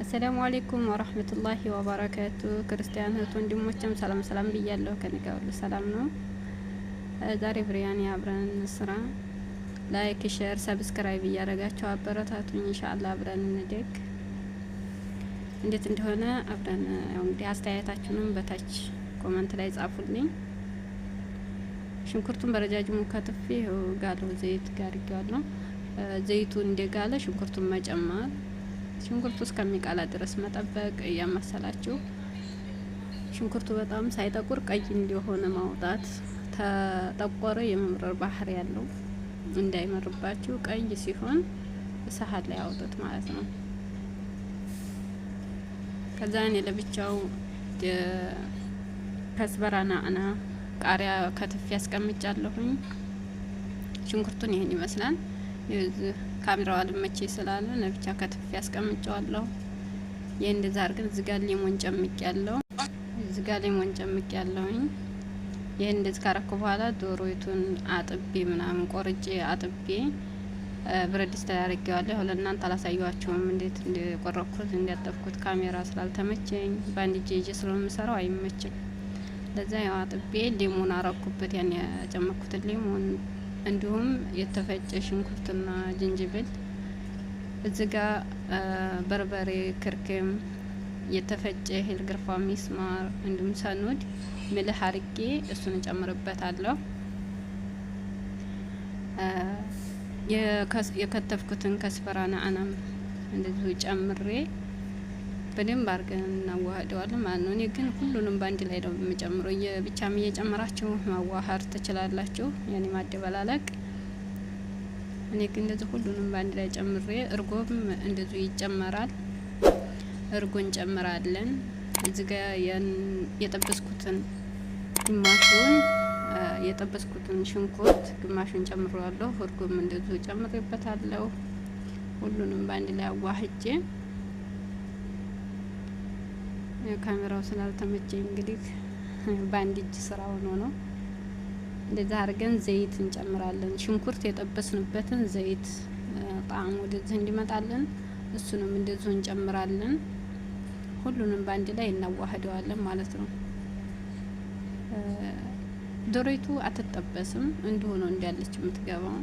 አሰላሙ አለይኩም ወራህመቱላሂ ወበረካቱ። ክርስቲያን እህት ወንድሞችም ሰላም ብያለሁ። ከኔ ጋር ሁሉ ሰላም ነው። ዛሬ ብሪያኒ አብረን ስራ። ላይክ፣ ሼር፣ ሰብስክራይብ እያደረጋችሁ አበረታቱኝ። ኢንሻአላህ አብረን እንደግ። እንዴት እንደሆነ አብረን ያው እንግዲህ አስተያየታችሁንም በታች ኮሜንት ላይ ጻፉልኝ። ሽንኩርቱን በረጃጅሙ ከትፌ ጋለው ዘይት ጋር ይጋለው። ዘይቱ እንደጋለ ሽንኩርቱን መጨመር፣ ሽንኩርቱ እስከሚቃላ ድረስ መጠበቅ እያመሰላችሁ። ሽንኩርቱ በጣም ሳይጠቁር ቀይ እንዲሆነ ማውጣት። ተጠቆረ የመምረር ባህሪ ያለው እንዳይመርባችሁ። ቀይ ሲሆን ሰሃን ላይ አውጡት ማለት ነው። ከዛ እኔ ለብቻው ከስበራና አና ቃሪያ ከትፌ ያስቀምጫለሁኝ። ሽንኩርቱን ይሄን ይመስላል። ካሜራው አልመቼ ስላለ ለብቻ ከትፌ ያስቀምጫለሁ። ይሄ እንደዛ አድርገን እዚህ ጋር ሊሞን ጨምቄያለሁ። እዚህ ጋር ሊሞን ጨምቄያለሁኝ። ይሄ እንደዚህ ካረኩ በኋላ ዶሮይቱን አጥቤ ምናምን ቆርጬ አጥቤ ብረት ድስት ላይ አድርጌዋለሁ። ለእናንተ አላሳየኋችሁም እንዴት እንደቆረኩት እንዲያጠብኩት ካሜራ ስላልተመቸኝ በአንድ እጄ ስለምሰራው አይመችም። ለዛ ያው አጥቤ ሊሞን አረኩበት። ያን ያጨመኩትን ሊሞን እንዲሁም የተፈጨ ሽንኩርትና ዝንጅብል እዚህ ጋር በርበሬ፣ ክርክም፣ የተፈጨ ሄል ግርፋ፣ ሚስማር እንዲሁም ሰኑድ ምልህ አርጌ እሱን ጨምርበታለሁ። የከተፍኩትን ከስፈራና አናም እንደዚሁ ጨምሬ በደንብ አድርገን እናዋህደዋለን ማለት ነው። እኔ ግን ሁሉንም ባንድ ላይ ነው የምጨምረው። የብቻም እየጨመራችሁ ማዋሃድ ትችላላችሁ፣ ያኔ ማደበላለቅ። እኔ ግን እንደዚህ ሁሉንም ባንድ ላይ ጨምሬ እርጎም እንደዚሁ ይጨመራል። እርጎ እንጨምራለን። እዚህ ጋር የጠበስኩትን ግማሹን የጠበስኩትን ሽንኩርት ግማሹን ጨምሬዋለሁ። እርጎም እንደዚሁ ጨምሬበታለሁ። ሁሉንም ባንድ ላይ አዋህጄ ካሜራው ስላልተመቸኝ እንግዲህ በአንድ እጅ ስራ ሆኖ ነው። እንደዛ አድርገን ዘይት እንጨምራለን። ሽንኩርት የጠበስንበትን ዘይት ጣዕሙ ወደዚህ እንዲመጣለን እሱንም እንደዚሁ እንጨምራለን። ሁሉንም በአንድ ላይ እናዋህደዋለን ማለት ነው። ዶሮይቱ አትጠበስም፣ እንዲሁ ነው እንዳለች የምትገባው።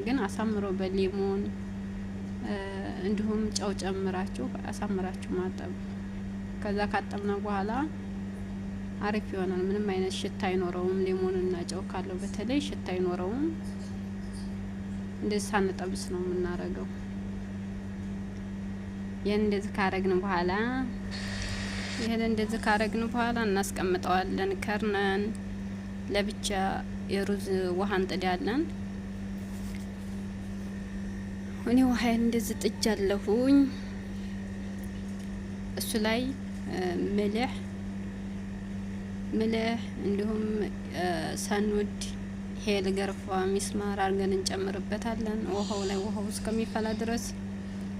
ግን አሳምሮ በሊሞን እንዲሁም ጨው ጨምራችሁ አሳምራችሁ ማጠብ። ከዛ ካጠብነው በኋላ አሪፍ ይሆናል። ምንም አይነት ሽታ አይኖረውም። ሊሞንና ጨው ካለው በተለይ ሽታ አይኖረውም። እንደዚህ ሳንጠብስ ነው የምናረገው። ይሄን እንደዚህ ካረግን በኋላ እናስቀምጠዋለን። ከርነን ለብቻ የሩዝ ውሃ እንጥዳለን። እኔ ውሃዬን እንደዚህ ጥጃለሁኝ። እሱ ላይ ምልህ እንዲሁም ሰኑድ፣ ሄል ገርፋ፣ ሚስማር አርገን እንጨምርበታለን። ውሃው እስከሚፈላ ድረስ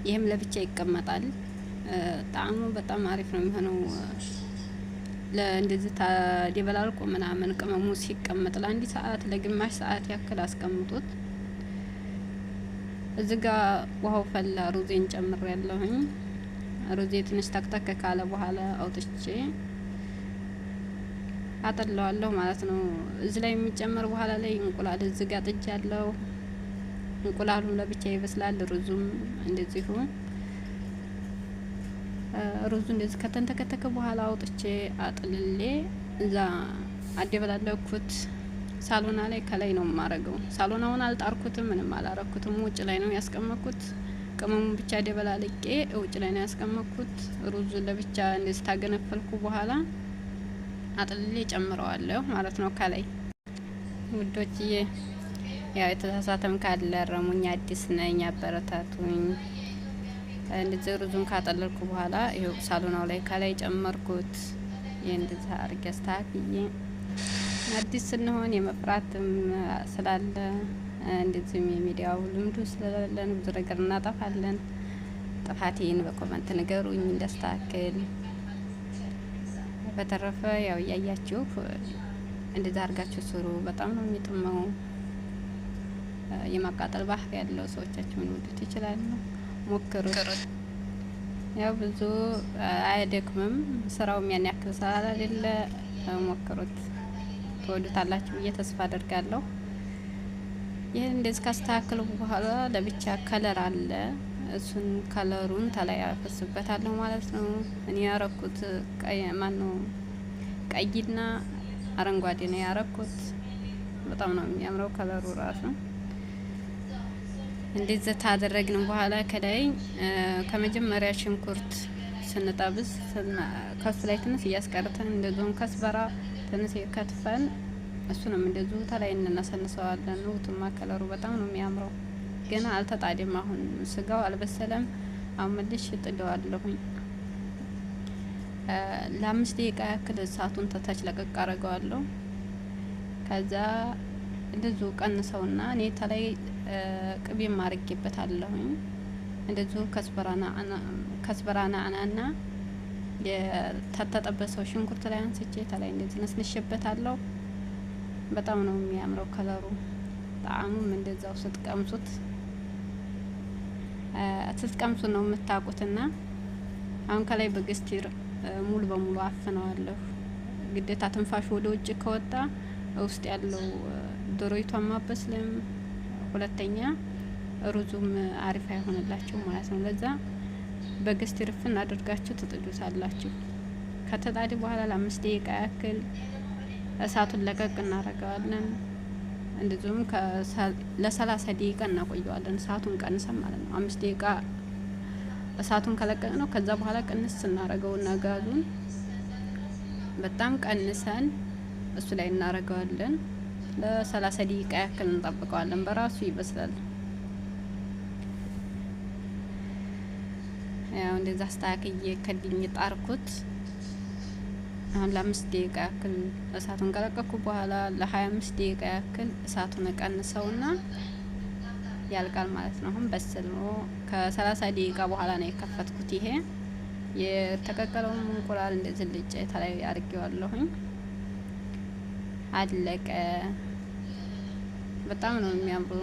ይህም ለብቻ ይቀመጣል። ጣዕሙ በጣም አሪፍ ነው የሚሆነው። እንደዚህ ታደበላልቆ ምናምን ቅመሙ ሲቀመጥ ለአንድ ሰዓት ለግማሽ ሰዓት ያክል አስቀምጡት። እዚህ ጋር ውሃው ፈላ። ሩዜን ጨምሬያለሁኝ። ሩዜ ትንሽ ተክተክ ካለ በኋላ አውጥቼ አጠለዋለሁ ማለት ነው። እዚህ ላይ የሚጨመር በኋላ ላይ እንቁላል እዚህ ጋር ጥጃለሁ። እንቁላሉን ለብቻ ይበስላል። ሩዙም እንደዚሁ። ሩዙ እንደዚህ ከተንተከተከ በኋላ አውጥቼ አጥልሌ እዛ አደበላለኩት። ሳሎና ላይ ከላይ ነው የማረገው። ሳሎናውን አልጣርኩትም፣ ምንም አላረኩትም። ውጭ ላይ ነው ያስቀመጥኩት። ቅመሙን ብቻ ደበላልቄ ውጭ ላይ ነው ያስቀመጥኩት። ሩዙ ለብቻ እንደዚህ ታገነፈልኩ በኋላ አጥልሌ ጨምረዋለሁ ማለት ነው ከላይ። ውዶችዬ ያው የተሳሳተም ካለ ረሙኝ፣ አዲስ ነኝ፣ አበረታቱኝ። እንደዚህ ሩዙን ካጠለልኩ በኋላ ይኸው ሳሎናው ላይ ከላይ ጨመርኩት። እንደዛ አርጌ አስተካክዬ አዲስ ስንሆን የመፍራትም ስላለ እንደዚህም የሚዲያው ልምዱ ስለሌለን ብዙ ነገር እናጠፋለን። ጥፋቴን በኮመንት ንገሩኝ እንዳስተካክል። በተረፈ ያው እያያችሁ እንደዛ አርጋችሁ ስሩ። በጣም ነው የሚጥመው። የማቃጠል ባህሪ ያለው ሰዎቻችሁን ወዱት ይችላሉ። ሞክሩት። ያው ብዙ አይደክምም ስራውም ያን ያክል ስላልሌለ ሞክሩት፣ ትወዱታላችሁ ብዬ ተስፋ አደርጋለሁ። ይህን እንደዚህ ካስተካከሉ በኋላ ለብቻ ከለር አለ። እሱን ከለሩን ተላይ አፈስበታለሁ ማለት ነው። እኔ ያረኩት ቀይና አረንጓዴ ነው ያረኩት። በጣም ነው የሚያምረው ከለሩ ራሱ። እንደዚህ ታደረግን በኋላ ከላይ ከመጀመሪያ ሽንኩርት ስንጠብስ ከሱ ላይ ትንሽ እያስቀርተን እንደዚሁም ከስበራ ትንሽ ከትፈን እሱንም እንደዚሁ ተላይ እንነሰንሰዋለን። ውቱማ ከለሩ በጣም ነው የሚያምረው። ገና አልተጣደም። አሁን ስጋው አልበሰለም። አሁን መልሽ ጥደዋለሁኝ። ለ5 ደቂቃ ያክል እሳቱን ተታች ለቀቅ አረገዋለሁ። ከዛ እንደዚሁ ቀንሰውና እኔ ተላይ ቅቤም አርጌበታለሁኝ። እንደዚሁ ከስበራና አናና የተጠበሰው ሽንኩርት ላይ አንስቼ ተላይ እንደዚህ ነስንሼበታለሁ። በጣም ነው የሚያምረው ከለሩ። ጣዕሙም እንደዛው ስትቀምሱ ነው የምታውቁትና አሁን ከላይ በግስቲር ሙሉ በሙሉ አፍነዋለሁ። ግዴታ ትንፋሽ ወደ ውጭ ከወጣ ውስጥ ያለው ዶሮይቷን ማበስለም፣ ሁለተኛ ሩዙም አሪፍ አይሆንላችሁ ማለት ነው። ለዛ በግስቲር ፍን አድርጋችሁ ትጥዱታላችሁ። ከተጣዲ በኋላ ለ5 ደቂቃ ያክል እሳቱን ለቀቅ እናረጋዋለን። እንደዚሁም ለ30 ደቂቃ እናቆየዋለን። እሳቱን ቀንሰን ማለት ነው። 5 ደቂቃ እሳቱን ከለቀቅ ነው። ከዛ በኋላ ቀንስ እናረገውና ጋዙን በጣም ቀንሰን እሱ ላይ እናረጋዋለን። ለ30 ደቂቃ ያክል እንጠብቀዋለን። በራሱ ይበስላል። ያው እንደዛ አስተካክዬ ከድኝ ጣርኩት። አሁን ለ5 ደቂቃ ያክል እሳቱን ከለቀኩ በኋላ ለ25 ደቂቃ ያክል እሳቱን ቀንሰውና ያልቃል ማለት ነው። አሁን በስል ነው። ከ30 ደቂቃ በኋላ ነው የከፈትኩት። ይሄ የተቀቀለውን እንቁላል እንደዚህ ልጬ ተላይ አድርጌዋለሁኝ። አለቀ። በጣም ነው የሚያምሩ።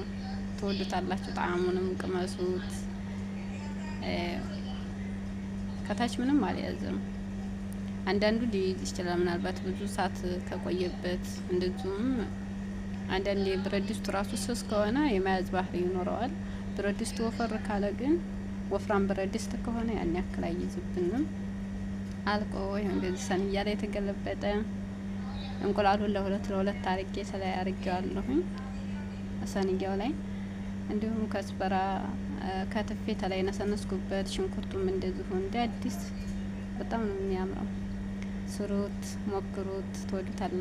ትወዱታላችሁ። ጣዕሙንም ቅመሱት። ከታች ምንም አልያዘም። አንዳንዱ ሊይዝ ይችላል ምናልባት ብዙ ሰዓት ከቆየበት። እንደዚሁም አንዳንዴ ብረት ድስቱ ራሱ ስስ ከሆነ የመያዝ ባህሪ ይኖረዋል። ብረት ድስቱ ወፈር ካለ ግን ወፍራም ብረት ድስት ከሆነ ያን ያክል አይይዝብንም። አልቆ ይሄን እንደዚህ ሰንያ ላይ የተገለበጠ እንቁላሉን ለሁለት አርጌ ሰላይ አርጌዋለሁኝ ሰንያው ላይ። እንዲሁም ከስበራ ከትፌ ተላይ ነሰነስኩበት። ሽንኩርቱም እንደዚሁ እንደ አዲስ በጣም ነው የሚያምረው። ስሩት፣ ሞክሩት፣ ትወዱታላችሁ።